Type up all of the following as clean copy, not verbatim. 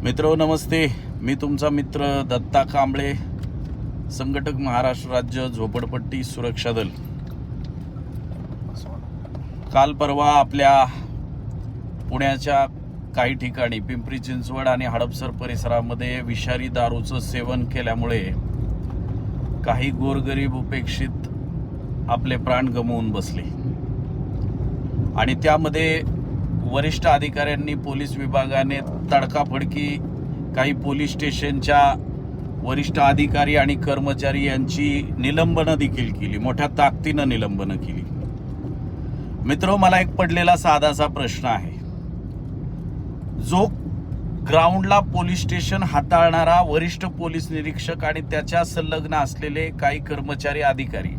मित्रो नमस्ते. मी तुमचा मित्र दत्ता कांबळे, संघटक महाराष्ट्र राज्य झोपडपट्टी सुरक्षा दल. काल परवा आपल्या पुण्याच्या काही ठिकाणी पिंपरी चिंचवड आणि हडपसर परिसरामध्ये विषारी दारूचं सेवन केल्यामुळे काही गोरगरीब उपेक्षित आपले प्राण गमावून बसले आणि त्यामध्ये वरिष्ठ अधिकाऱ्यांनी, पोलीस विभागाने तडकाफडकी काही पोलीस स्टेशनच्या वरिष्ठ अधिकारी आणि कर्मचारी यांची निलंबनं देखील केली, मोठ्या ताकदीनं निलंबनं केली. मित्रो, मला एक पडलेला साधासा प्रश्न आहे. जो ग्राउंडला पोलीस स्टेशन हाताळणारा वरिष्ठ पोलीस निरीक्षक आणि त्याच्या संलग्न असलेले काही कर्मचारी, अधिकारी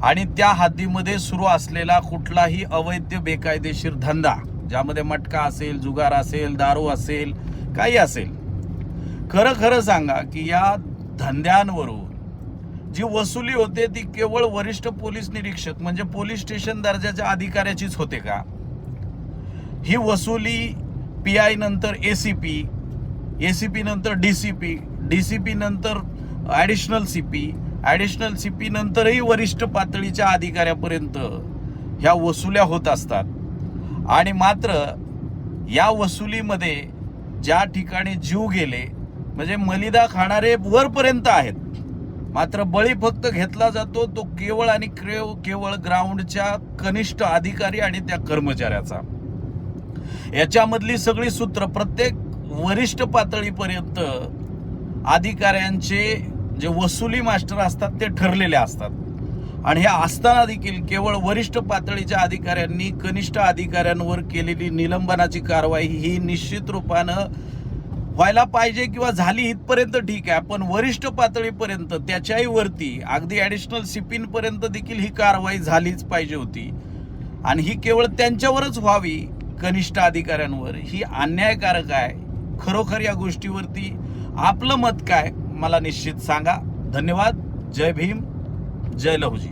आणि त्या हद्दीमध्ये सुरू असलेला कुठलाही अवैध बेकायदेशीर धंदा, ज्यामध्ये मटका असेल, जुगार असेल, दारू असेल, काही असेल, खरं सांगा की या धंद्यांवरून जी वसुली होते ती केवळ वरिष्ठ पोलीस निरीक्षक म्हणजे पोलीस स्टेशन दर्जाच्या अधिकाऱ्याचीच होते का? ही वसुली PI नंतर ACP, ACP नंतर DCP, DCP नंतर ॲडिशनल CP नंतरही वरिष्ठ पातळीच्या अधिकाऱ्यापर्यंत ह्या वसुल्या होत असतात. आणि मात्र या वसुलीमध्ये ज्या ठिकाणी जीव गेले म्हणजे मलिदा खाणारे वरपर्यंत आहेत, मात्र बळी फक्त घेतला जातो तो केवळ आणि केवळ ग्राउंडच्या कनिष्ठ अधिकारी आणि त्या कर्मचाऱ्याचा. याच्यामधली सगळी सूत्र प्रत्येक वरिष्ठ पातळीपर्यंत अधिकाऱ्यांचे जे वसुली मास्टर असतात ते ठरलेले असतात. आणि हे असताना देखील केवळ वरिष्ठ पातळीच्या अधिकाऱ्यांनी कनिष्ठ अधिकाऱ्यांवर केलेली निलंबनाची कारवाई ही निश्चित रूपानं व्हायला पाहिजे किंवा झाली इथपर्यंत ठीक आहे, पण वरिष्ठ पातळीपर्यंत त्याच्याही वरती अगदी ॲडिशनल CP पर्यंत देखील ही कारवाई झालीच पाहिजे होती. आणि ही केवळ त्यांच्यावरच व्हावी, कनिष्ठ अधिकाऱ्यांवर. ही अन्यायकारक आहे. खरोखर या गोष्टीवरती आपलं मत काय मला निश्चित सांगा. धन्यवाद. जय भीम, जय लहुजी.